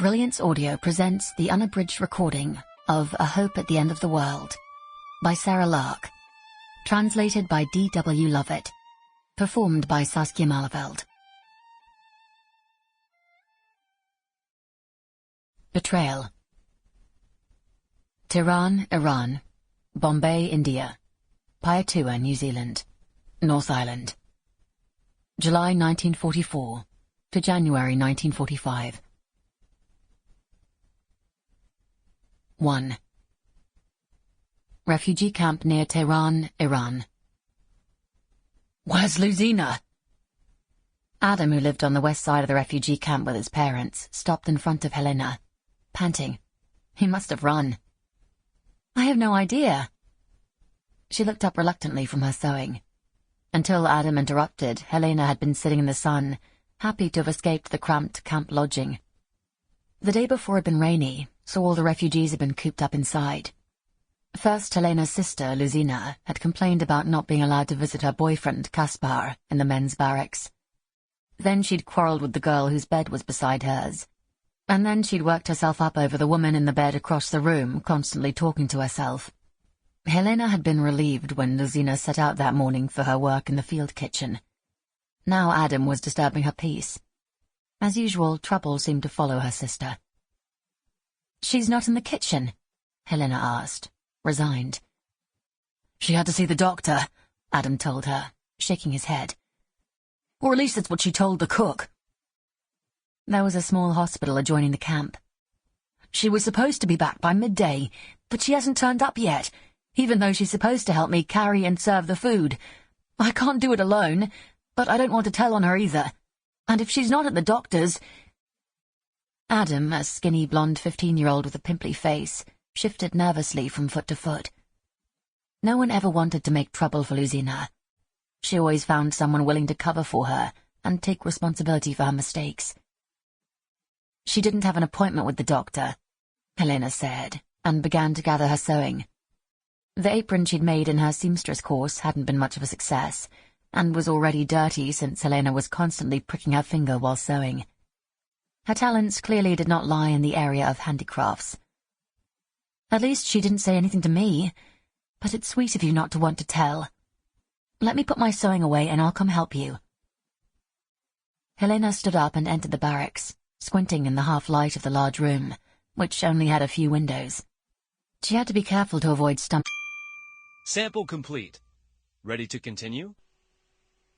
Brilliance Audio presents the unabridged recording of A Hope at the End of the World by Sarah Lark, translated by D.W. Lovett, performed by Saskia Maarleveld. Betrayal. Tehran, Iran. Bombay, India. Payatua, New Zealand. North Island. July 1944 to January 1945. 1. Refugee camp near Tehran, Iran. "Where's Luzyna?" Adam, who lived on the west side of the refugee camp with his parents, stopped in front of Helena, panting. He must have run. "I have no idea." She looked up reluctantly from her sewing. Until Adam interrupted, Helena had been sitting in the sun, happy to have escaped the cramped camp lodging. The day before had been rainy, so all the refugees had been cooped up inside. First, Helena's sister, Luzyna, had complained about not being allowed to visit her boyfriend, Kaspar, in the men's barracks. Then she'd quarrelled with the girl whose bed was beside hers. And then she'd worked herself up over the woman in the bed across the room, constantly talking to herself. Helena had been relieved when Luzyna set out that morning for her work in the field kitchen. Now Adam was disturbing her peace. As usual, trouble seemed to follow her sister. "She's not in the kitchen?" Helena asked, resigned. "She had to see the doctor," Adam told her, shaking his head. "Or at least that's what she told the cook." There was a small hospital adjoining the camp. "She was supposed to be back by midday, but she hasn't turned up yet, even though she's supposed to help me carry and serve the food. I can't do it alone, but I don't want to tell on her either. And if she's not at the doctor's—" Adam, a skinny blonde 15-year-old with a pimply face, shifted nervously from foot to foot. No one ever wanted to make trouble for Luzyna. She always found someone willing to cover for her and take responsibility for her mistakes. She didn't have an appointment with the doctor, Helena said, and began to gather her sewing. The apron she'd made in her seamstress course hadn't been much of a success, and was already dirty since Helena was constantly pricking her finger while sewing. Her talents clearly did not lie in the area of handicrafts. "At least she didn't say anything to me, but it's sweet of you not to want to tell. Let me put my sewing away and I'll come help you." Helena stood up and entered the barracks, squinting in the half-light of the large room, which only had a few windows. She had to be careful to avoid Sample complete. Ready to continue?